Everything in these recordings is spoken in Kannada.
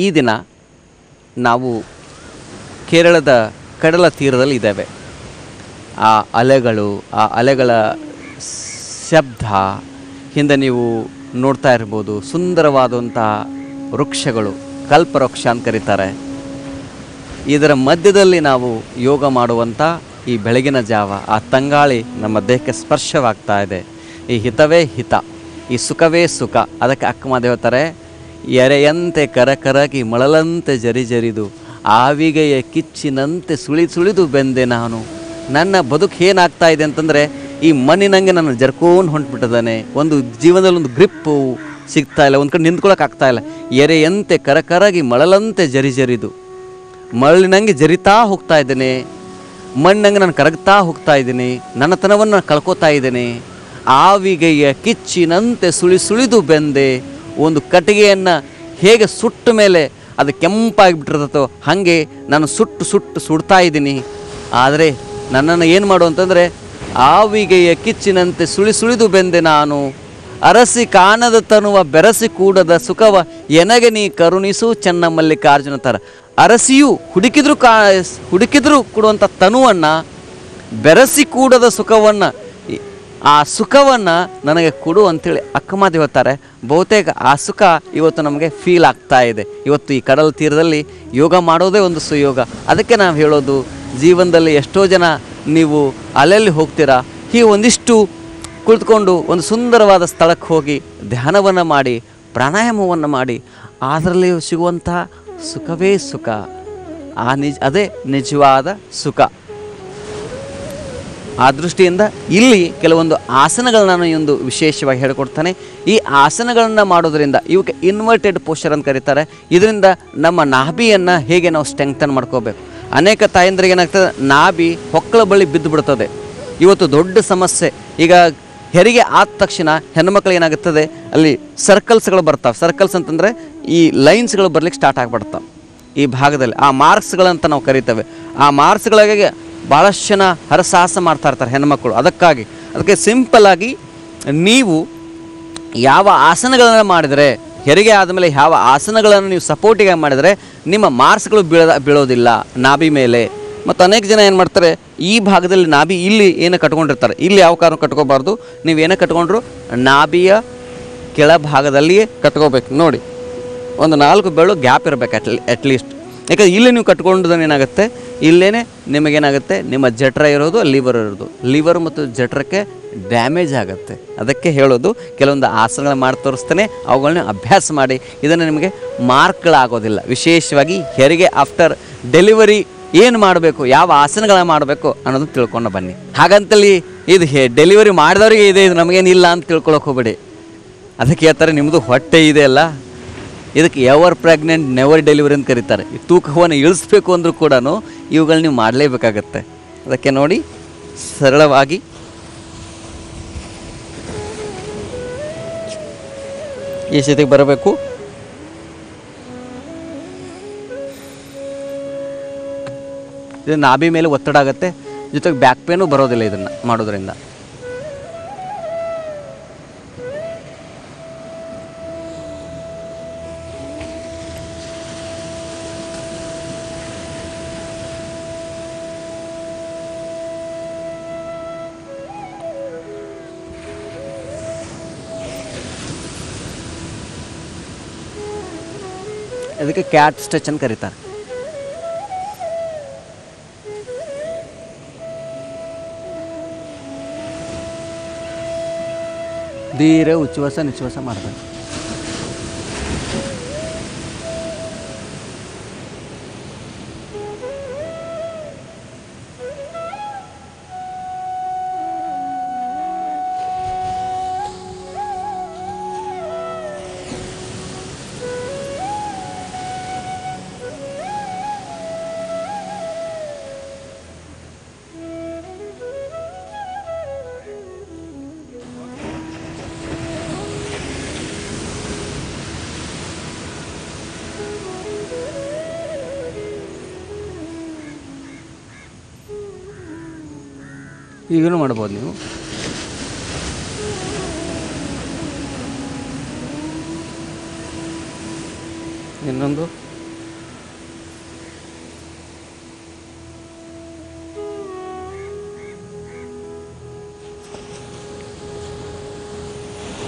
ಈ ದಿನ ನಾವು ಕೇರಳದ ಕಡಲ ತೀರದಲ್ಲಿ ಇದ್ದೇವೆ. ಆ ಅಲೆಗಳ ಶಬ್ದ ಹಿಂದೆ ನೀವು ನೋಡ್ತಾ ಇರ್ಬೋದು. ಸುಂದರವಾದಂಥ ವೃಕ್ಷಗಳು, ಕಲ್ಪವೃಕ್ಷ ಅಂತ ಕರೀತಾರೆ. ಇದರ ಮಧ್ಯದಲ್ಲಿ ನಾವು ಯೋಗ ಮಾಡುವಂಥ ಈ ಬೆಳಗಿನ ಜಾವ, ಆ ತಂಗಾಳಿ ನಮ್ಮ ದೇಹಕ್ಕೆ ಸ್ಪರ್ಶವಾಗ್ತಾ ಇದೆ. ಈ ಹಿತವೇ ಹಿತ, ಈ ಸುಖವೇ ಸುಖ. ಅದಕ್ಕೆ ಅಕ್ಕಮಹಾದೇವ ಹೇಳ್ತಾರೆ, ಎರೆಯಂತೆ ಕರಕರಗಿ ಮಳಲಂತೆ ಜರಿದು ಆವಿಗೆಯ ಕಿಚ್ಚಿನಂತೆ ಸುಳಿದು ಬೆಂದೆ ನಾನು. ನನ್ನ ಬದುಕು ಏನಾಗ್ತಾ ಇದೆ ಅಂತಂದರೆ, ಈ ಮಣ್ಣಿನಂಗೆ ನಾನು ಜರ್ಕೊಂಡು ಹೊಂಟ್ಬಿಟ್ಟಿದ್ದಾನೆ. ಒಂದು ಜೀವನದಲ್ಲಿ ಒಂದು ಗ್ರಿಪ್ಪು ಸಿಗ್ತಾ ಇಲ್ಲ, ಒಂದು ಕಡೆ ನಿಂತ್ಕೊಳ್ಳೋಕೆ ಆಗ್ತಾ ಇಲ್ಲ. ಎರೆಯಂತೆ ಕರಕರಗಿ ಮಳಲಂತೆ ಜರಿದು ಮರಳಿನಂಗೆ ಜರಿತಾ ಹೋಗ್ತಾ ಇದ್ದೇನೆ. ಮಣ್ಣಂಗೆ ನಾನು ಕರಗ್ತಾ ಹೋಗ್ತಾ ಇದ್ದೀನಿ. ನನ್ನತನವನ್ನು ಕಳ್ಕೊತಾ ಇದ್ದೇನೆ. ಆವಿಗೆಯ ಕಿಚ್ಚಿನಂತೆ ಸುಳಿದು ಬೆಂದೆ. ಒಂದು ಕಟ್ಟಿಗೆಯನ್ನು ಹೇಗೆ ಸುಟ್ಟ ಮೇಲೆ ಅದು ಕೆಂಪಾಗಿಬಿಟ್ಟಿರ್ತೋ ಹಾಗೆ ನಾನು ಸುಡ್ತಾ ಇದ್ದೀನಿ. ಆದರೆ ನನ್ನನ್ನು ಏನು ಮಾಡು ಅಂತಂದರೆ, ಆವಿಗೆಯ ಕಿಚ್ಚಿನಂತೆ ಸುಳಿದು ಬೆಂದೆ ನಾನು. ಅರಸಿ ಕಾಣದ ತನುವ ಬೆರಸಿ ಕೂಡದ ಸುಖವ ಎನಗೆ ನೀ ಕರುಣಿಸು ಚೆನ್ನ ಮಲ್ಲಿಕಾರ್ಜುನ ಥರ. ಅರಸಿಯು ಹುಡುಕಿದ್ರು ಕೊಡುವಂಥ ತನುವನ್ನು, ಬೆರಸಿ ಕೂಡದ ಸುಖವನ್ನು, ಆ ಸುಖವನ್ನು ನನಗೆ ಕೊಡು ಅಂಥೇಳಿ ಅಕ್ಕಮಹಾದೇವ ಹೇಳ್ತಾರೆ. ಬಹುತೇಕ ಆ ಸುಖ ಇವತ್ತು ನಮಗೆ ಫೀಲ್ ಆಗ್ತಾ ಇದೆ. ಇವತ್ತು ಈ ಕಡಲ ತೀರದಲ್ಲಿ ಯೋಗ ಮಾಡೋದೇ ಒಂದು ಸುಯೋಗ. ಅದಕ್ಕೆ ನಾವು ಹೇಳೋದು, ಜೀವನದಲ್ಲಿ ಎಷ್ಟೋ ಜನ ನೀವು ಅಲೆಯಲ್ಲಿ ಹೋಗ್ತೀರಾ, ಹೀಗೆ ಒಂದಿಷ್ಟು ಕುಳಿತುಕೊಂಡು ಒಂದು ಸುಂದರವಾದ ಸ್ಥಳಕ್ಕೆ ಹೋಗಿ ಧ್ಯಾನವನ್ನು ಮಾಡಿ, ಪ್ರಾಣಾಯಾಮವನ್ನು ಮಾಡಿ, ಅದರಲ್ಲಿ ಸಿಗುವಂಥ ಸುಖವೇ ಸುಖ. ಅದೇ ನಿಜವಾದ ಸುಖ. ಆ ದೃಷ್ಟಿಯಿಂದ ಇಲ್ಲಿ ಕೆಲವೊಂದು ಆಸನಗಳನ್ನ ನಾನು ಒಂದು ವಿಶೇಷವಾಗಿ ಹೇಳಿಕೊಡ್ತಾನೆ. ಈ ಆಸನಗಳನ್ನು ಮಾಡೋದ್ರಿಂದ, ಇವಕ್ಕೆ ಇನ್ವರ್ಟೆಡ್ ಪೋಸ್ಚರ್ ಅಂತ ಕರೀತಾರೆ. ಇದರಿಂದ ನಮ್ಮ ನಾಭಿಯನ್ನು ಹೇಗೆ ನಾವು ಸ್ಟ್ರೆಂಗ್ತನ್ ಮಾಡ್ಕೋಬೇಕು. ಅನೇಕ ತಾಯಂದ್ರಿಗೆ ಏನಾಗ್ತದೆ, ನಾಭಿ ಹೊಕ್ಕಳ ಬಳಿ ಬಿದ್ದು ಬಿಡ್ತದೆ. ಇವತ್ತು ದೊಡ್ಡ ಸಮಸ್ಯೆ. ಈಗ ಹೆರಿಗೆ ಆದ ತಕ್ಷಣ ಹೆಣ್ಮಕ್ಳು ಏನಾಗುತ್ತದೆ, ಅಲ್ಲಿ ಸರ್ಕಲ್ಸ್ಗಳು ಬರ್ತಾವೆ. ಸರ್ಕಲ್ಸ್ ಅಂತಂದರೆ ಈ ಲೈನ್ಸ್ಗಳು ಬರ್ಲಿಕ್ಕೆ ಸ್ಟಾರ್ಟ್ ಆಗಿಬಿಡ್ತಾವೆ ಈ ಭಾಗದಲ್ಲಿ. ಆ ಮಾರ್ಕ್ಸ್ಗಳಂತ ನಾವು ಕರಿತೇವೆ. ಆ ಮಾರ್ಕ್ಸ್ಗಳಿಗೆ ಭಾಳಷ್ಟು ಜನ ಹರಸಾಹಸ ಮಾಡ್ತಾ ಇರ್ತಾರೆ ಹೆಣ್ಮಕ್ಳು. ಅದಕ್ಕೆ ಸಿಂಪಲ್ಲಾಗಿ ನೀವು ಯಾವ ಆಸನಗಳನ್ನು ಮಾಡಿದರೆ, ಹೆರಿಗೆ ಆದಮೇಲೆ ಯಾವ ಆಸನಗಳನ್ನು ನೀವು ಸಪೋರ್ಟಿಗೆ ಮಾಡಿದರೆ ನಿಮ್ಮ ಮಾರ್ಕ್ಸ್ಗಳು ಬೀಳೋದಿಲ್ಲ ನಾಭಿ ಮೇಲೆ. ಮತ್ತು ಅನೇಕ ಜನ ಏನು ಮಾಡ್ತಾರೆ, ಈ ಭಾಗದಲ್ಲಿ ನಾಭಿ ಇಲ್ಲಿ ಏನು ಕಟ್ಕೊಂಡಿರ್ತಾರೆ, ಇಲ್ಲಿ ಯಾವ ಕಾರಣ ಕಟ್ಕೋಬಾರ್ದು. ನೀವೇನೇ ಕಟ್ಕೊಂಡ್ರು ನಾಭಿಯ ಕೆಳಭಾಗದಲ್ಲಿಯೇ ಕಟ್ಕೋಬೇಕು. ನೋಡಿ, ಒಂದು 4 ಬೆರಳು ಗ್ಯಾಪ್ ಇರಬೇಕು ಅಟ್ಲೀಸ್ಟ್. ಯಾಕಂದರೆ ಇಲ್ಲಿ ನೀವು ಕಟ್ಕೊಂಡ್ರೆ ಏನಾಗುತ್ತೆ, ಇಲ್ಲೇ ನಿಮಗೇನಾಗುತ್ತೆ, ನಿಮ್ಮ ಜಠರ ಇರೋದು, ಲಿವರ್ ಮತ್ತು ಜಠರಕ್ಕೆ ಡ್ಯಾಮೇಜ್ ಆಗುತ್ತೆ. ಅದಕ್ಕೆ ಹೇಳೋದು, ಕೆಲವೊಂದು ಆಸನಗಳು ಮಾಡಿ ತೋರಿಸ್ತೇನೆ, ಅವುಗಳನ್ನ ಅಭ್ಯಾಸ ಮಾಡಿ. ಇದನ್ನು ನಿಮಗೆ ಮಾರ್ಕ್ಗಳಾಗೋದಿಲ್ಲ. ವಿಶೇಷವಾಗಿ ಹೆರಿಗೆ ಆಫ್ಟರ್ ಡೆಲಿವರಿ ಏನು ಮಾಡಬೇಕು, ಯಾವ ಆಸನಗಳನ್ನ ಮಾಡಬೇಕು ಅನ್ನೋದನ್ನು ತಿಳ್ಕೊಂಡು ಬನ್ನಿ. ಹಾಗಂತಲ್ಲಿ ಇದು ಡೆಲಿವರಿ ಮಾಡಿದವರಿಗೆ ಇದೆ, ಇದು ನಮಗೇನಿಲ್ಲ ಅಂತ ತಿಳ್ಕೊಳಕ್ಕೆ ಹೋಗ್ಬೇಡಿ. ಅದಕ್ಕೆ ಹೇಳ್ತಾರೆ, ನಿಮ್ಮದು ಹೊಟ್ಟೆ ಇದೆ ಅಲ್ಲ, ಇದಕ್ಕೆ ಎವರ್ ಪ್ರೆಗ್ನೆಂಟ್ ನೆವರ್ ಡೆಲಿವರಿ ಅಂತ ಕರೀತಾರೆ. ಈ ತೂಕವನ್ನು ಇಳಿಸ್ಬೇಕು ಅಂದರೂ ಕೂಡ ಇವುಗಳು ನೀವು ಮಾಡಲೇಬೇಕಾಗತ್ತೆ. ಅದಕ್ಕೆ ನೋಡಿ, ಸರಳವಾಗಿ ಈ ಸ್ಥಿತಿಗೆ ಬರಬೇಕು. ಇದು ನಾಭಿ ಮೇಲೆ ಒತ್ತಡ ಆಗುತ್ತೆ, ಜೊತೆಗೆ ಬ್ಯಾಕ್ ಪೇನು ಬರೋದಿಲ್ಲ ಇದನ್ನು ಮಾಡೋದ್ರಿಂದ. ಅದಕ್ಕೆ ಕ್ಯಾಟ್ ಸ್ಟ್ರೆಚ್ ಅಂತ ಕರೀತಾರೆ. ಧೀರೆ ಉಚ್ಛ್ವಾಸ ನಿಶ್ವಾಸ ಮಾಡಬೇಕು. ಈಗಲೂ ಮಾಡ್ಬೋದು ನೀವು. ಇನ್ನೊಂದು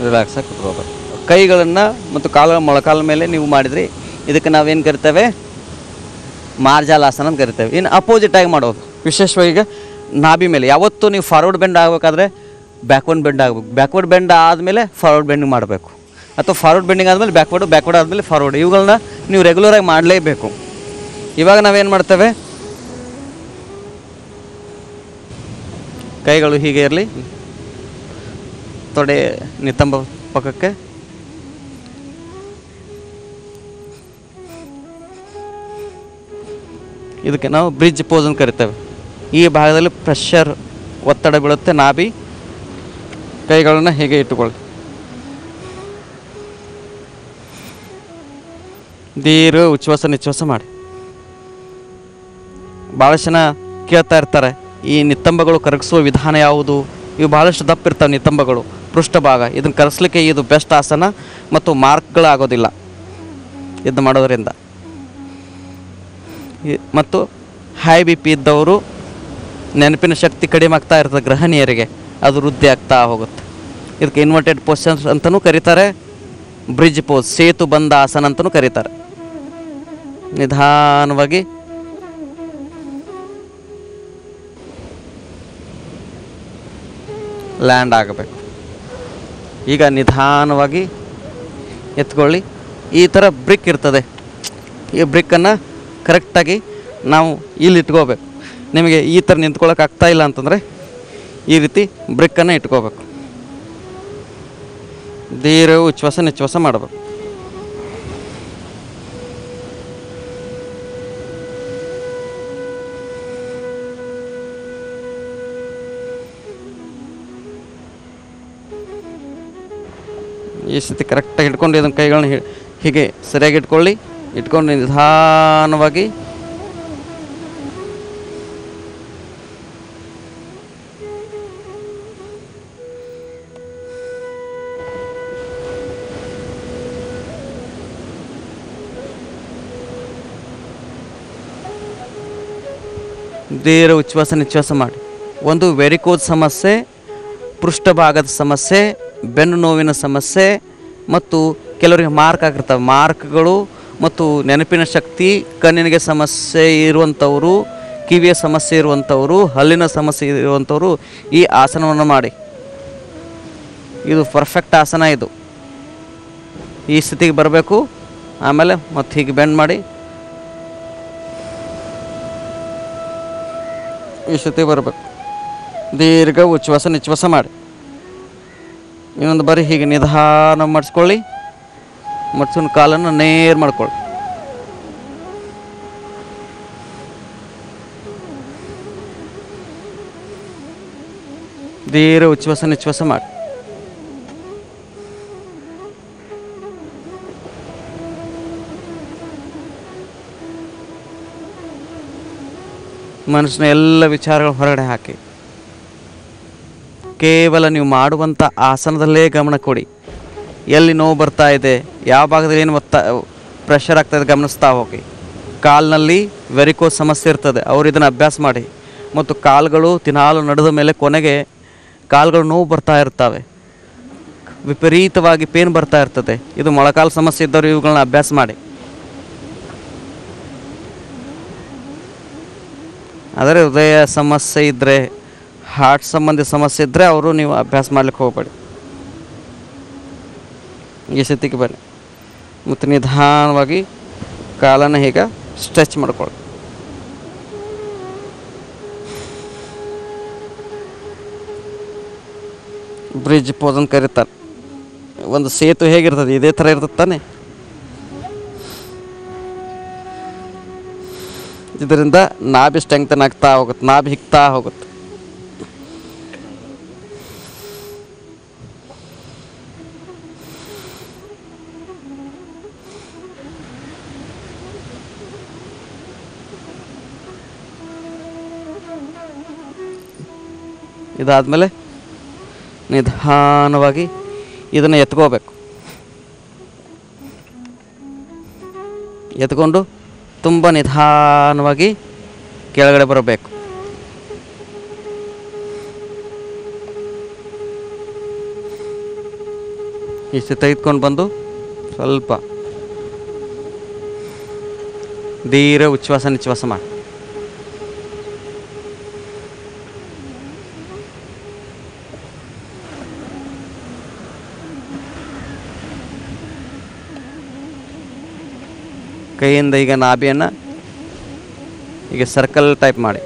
ರಿಲ್ಯಾಕ್ಸಾಗಿ ಕುತ್ಕೋಬೇಕು. ಕೈಗಳನ್ನು ಮತ್ತು ಮೊಳಕಾಲ ಮೇಲೆ ನೀವು ಮಾಡಿದ್ರಿ, ಇದಕ್ಕೆ ನಾವೇನು ಕರಿತೇವೆ, ಮಾರ್ಜಾಲಾಸನ ಅಂತ ಕರಿತೇವೆ. ಇನ್ನು ಅಪೋಸಿಟಾಗಿ ಮಾಡೋದು, ವಿಶೇಷವಾಗಿ ಈಗ ನಾಭಿ ಮೇಲೆ ಯಾವತ್ತೂ ನೀವು ಫಾರ್ವರ್ಡ್ ಬೆಂಡ್ ಆಗಬೇಕಾದ್ರೆ ಬ್ಯಾಕ್ವರ್ಡ್ ಬೆಂಡ್ ಆಗಬೇಕು. ಬ್ಯಾಕ್ವರ್ಡ್ ಬೆಂಡ್ ಆದಮೇಲೆ ಫಾರ್ವರ್ಡ್ ಬೆಂಡಿಂಗ್ ಮಾಡಬೇಕು, ಅಥವಾ ಫಾರ್ವರ್ಡ್ ಬೆಂಡಿಂಗ್ ಆದಮೇಲೆ ಬ್ಯಾಕ್ವರ್ಡ್ ಆದಮೇಲೆ ಫಾರ್ವರ್ಡ್. ಇವುಗಳನ್ನ ನೀವು ರೆಗ್ಯುಲರಾಗಿ ಮಾಡಲೇಬೇಕು. ಇವಾಗ ನಾವೇನು ಮಾಡ್ತೇವೆ, ಕೈಗಳು ಹೀಗೆ ಇರಲಿ, ತೊಡೆ ನಿತಂಬ ಪಕ್ಕಕ್ಕೆ, ಇದಕ್ಕೆ ನಾವು ಬ್ರಿಡ್ಜ್ ಪೋಸ್ ಅಂತ ಕರಿತೇವೆ. ಈ ಭಾಗದಲ್ಲಿ ಪ್ರೆಷರ್, ಒತ್ತಡ ಬೀಳುತ್ತೆ, ನಾಭಿ. ಕೈಗಳನ್ನು ಹೀಗೆ ಇಟ್ಟುಕೊಳ್ಳಿ, ದೀರ್ಘ ಉಚ್ಛ್ವಾಸ ನಿಶ್ವಾಸ ಮಾಡಿ. ಭಾಳಷ್ಟು ಜನ ಕೇಳ್ತಾ ಇರ್ತಾರೆ, ಈ ನಿತ್ತಂಬಗಳು ಕರಗಿಸುವ ವಿಧಾನ ಯಾವುದು? ಇವು ಭಾಳಷ್ಟು ದಪ್ಪ ಇರ್ತವೆ ನಿತ್ತಂಬಗಳು, ಪೃಷ್ಠಭಾಗ. ಇದನ್ನು ಕರಗಿಸ್ಲಿಕ್ಕೆ ಇದು ಬೆಸ್ಟ್ ಆಸನ ಮತ್ತು ಮಾರ್ಕ್ಗಳಾಗೋದಿಲ್ಲ ಇದು ಮಾಡೋದರಿಂದ. ಮತ್ತು ಹೈ ಬಿ ಪಿ ಇದ್ದವರು ನೆನಪಿನ ಶಕ್ತಿ ಕಡಿಮೆ ಆಗ್ತಾ ಇರ್ತದೆ, ಗೃಹಿಣಿಯರಿಗೆ ಅದು ವೃದ್ಧಿ ಆಗ್ತಾ ಹೋಗುತ್ತೆ. ಇದಕ್ಕೆ ಇನ್ವರ್ಟೆಡ್ ಪೊಸಿಷನ್ಸ್ ಅಂತಲೂ ಕರೀತಾರೆ, ಬ್ರಿಡ್ಜ್ ಪೋಸ್, ಸೇತು ಬಂದ ಆಸನ ಅಂತಲೂ ಕರೀತಾರೆ. ನಿಧಾನವಾಗಿ ಲ್ಯಾಂಡ್ ಆಗಬೇಕು. ಈಗ ನಿಧಾನವಾಗಿ ಎತ್ಕೊಳ್ಳಿ. ಈ ಥರ ಬ್ರಿಕ್ ಇರ್ತದೆ, ಈ ಬ್ರಿಕ್ಕನ್ನು ಕರೆಕ್ಟಾಗಿ ನಾವು ಇಲ್ಲಿ ಇಟ್ಕೋಬೇಕು. ನಿಮಗೆ ಈ ಥರ ನಿಂತ್ಕೊಳ್ಳೋಕೆ ಆಗ್ತಾಯಿಲ್ಲ ಅಂತಂದರೆ ಈ ರೀತಿ ಬ್ರಿಕ್ಕನ್ನು ಇಟ್ಕೋಬೇಕು. ದೀರ್ಘ ಉಚ್ಛ್ವಾಸ ನಿಶ್ವಾಸ ಮಾಡಬೇಕು. ಈ ಸ್ಥಿತಿ ಕರೆಕ್ಟಾಗಿ ಇಟ್ಕೊಂಡು ಇದನ್ನು ಕೈಗಳನ್ನ ಹೀಗೆ ಸರಿಯಾಗಿ ಇಟ್ಕೊಳ್ಳಿ. ಇಟ್ಕೊಂಡು ನಿಧಾನವಾಗಿ ದೀರ್ಘ ಉಚ್ಛ್ವಾಸ ನಿಶ್ವಾಸ ಮಾಡಿ. ಒಂದು ವೆರಿಕೋಸ್ ಸಮಸ್ಯೆ, ಪೃಷ್ಠಭಾಗದ ಸಮಸ್ಯೆ, ಬೆನ್ನು ನೋವಿನ ಸಮಸ್ಯೆ, ಮತ್ತು ಕೆಲವರಿಗೆ ಮಾರ್ಕ್ ಆಗಿರ್ತವೆ, ಮಾರ್ಕ್ಗಳು ಮತ್ತು ನೆನಪಿನ ಶಕ್ತಿ, ಕಣ್ಣಿನಿಗೆ ಸಮಸ್ಯೆ ಇರುವಂಥವರು, ಕಿವಿಯ ಸಮಸ್ಯೆ ಇರುವಂಥವರು, ಹಲ್ಲಿನ ಸಮಸ್ಯೆ ಇರುವಂಥವರು ಈ ಆಸನವನ್ನು ಮಾಡಿ. ಇದು ಪರ್ಫೆಕ್ಟ್ ಆಸನ. ಇದು ಈ ಸ್ಥಿತಿಗೆ ಬರಬೇಕು. ಆಮೇಲೆ ಮತ್ತೆ ಹೀಗೆ ಬೆಂಡ್ ಮಾಡಿ ಈ ಸ್ಥಿತಿಗೆ ಬರಬೇಕು. ದೀರ್ಘ ಉಚ್ಛ್ವಾಸ ನಿಶ್ವಾಸ ಮಾಡಿ. ಇನ್ನೊಂದು ಬಾರಿ ಹೀಗೆ ನಿಧಾನ ಮಾಡಿಸ್ಕೊಳ್ಳಿ. ಮಡ್ಸಿನ ಕಾಲನ್ನು ನೇರ್ ಮಾಡ್ಕೊಳ್ಳಿ. ದೀರ್ಘ ಉಚ್ಛ್ವಾಸ ನಿಶ್ವಾಸ ಮಾಡಿ. ಮನಸ್ಸಿನ ಎಲ್ಲ ವಿಚಾರಗಳು ಹೊರಗಡೆ ಹಾಕಿ ಕೇವಲ ನೀವು ಮಾಡುವಂಥ ಆಸನದಲ್ಲೇ ಗಮನ ಕೊಡಿ. ಎಲ್ಲಿ ನೋವು ಬರ್ತಾ ಇದೆ, ಯಾವ ಭಾಗದಲ್ಲಿ ಏನು ಪ್ರೆಷರ್ ಆಗ್ತಾಯಿದೆ ಗಮನಿಸ್ತಾ ಹೋಗಿ. ಕಾಲಿನಲ್ಲಿ ವೆರಿಕೋಸ್ ಸಮಸ್ಯೆ ಇರ್ತದೆ, ಅವರು ಇದನ್ನು ಅಭ್ಯಾಸ ಮಾಡಿ. ಮತ್ತು ಕಾಲುಗಳು ದಿನಾಲು ನಡೆದ ಮೇಲೆ ಕೊನೆಗೆ ಕಾಲುಗಳು ನೋವು ಬರ್ತಾ ಇರ್ತವೆ, ವಿಪರೀತವಾಗಿ ಪೇನ್ ಬರ್ತಾ ಇರ್ತದೆ. ಇದು ಮೊಳಕಾಲು ಸಮಸ್ಯೆ ಇದ್ದವರು ಇವುಗಳನ್ನ ಅಭ್ಯಾಸ ಮಾಡಿ. ಆದರೆ ಹೃದಯ ಸಮಸ್ಯೆ ಇದ್ದರೆ, ಹಾರ್ಟ್ ಸಂಬಂಧಿ ಸಮಸ್ಯೆ ಇದ್ದರೆ ಅವರು ನೀವು ಅಭ್ಯಾಸ ಮಾಡ್ಲಿಕ್ಕೆ ಹೋಗಬೇಡಿ. ಈ ಸ್ಥಿತಿಗೆ ಬನ್ನಿ ಮತ್ತು ನಿಧಾನವಾಗಿ ಕಾಲನ್ನು ಹೀಗೆ ಸ್ಟ್ರೆಚ್ ಮಾಡ್ಕೊಳ್ಳಿ. ಬ್ರಿಡ್ಜ್ ಪೋಸ್ ಅಂತ ಕರೀತಾರೆ. ಒಂದು ಸೇತು ಹೇಗಿರ್ತದೆ ಇದೇ ಥರ ಇರ್ತದೆ ತಾನೆ. ಇದರಿಂದ ನಾಭಿ ಸ್ಟ್ರೆಂಗ್ತನ್ ಆಗ್ತಾ ಹೋಗುತ್ತೆ, ನಾಭಿ ಹಿಗ್ತಾ ಹೋಗುತ್ತೆ. ಇದಾದಮೇಲೆ ನಿಧಾನವಾಗಿ ಇದನ್ನು ಎತ್ಕೋಬೇಕು. ಎತ್ಕೊಂಡು ತುಂಬ ನಿಧಾನವಾಗಿ ಕೆಳಗಡೆ ಬರಬೇಕು. ಇಷ್ಟು ತೆಗೆದುಕೊಂಡು ಬಂದು ಸ್ವಲ್ಪ ಧೀರ ಉಚ್ಛ್ವಾಸ ನಿಶ್ವಾಸ ಮಾಡಿ. ಕೈಯಿಂದ ಈಗ ನಾಭಿಯನ್ನು ಈಗ ಸರ್ಕಲ್ ಟೈಪ್ ಮಾಡಿ.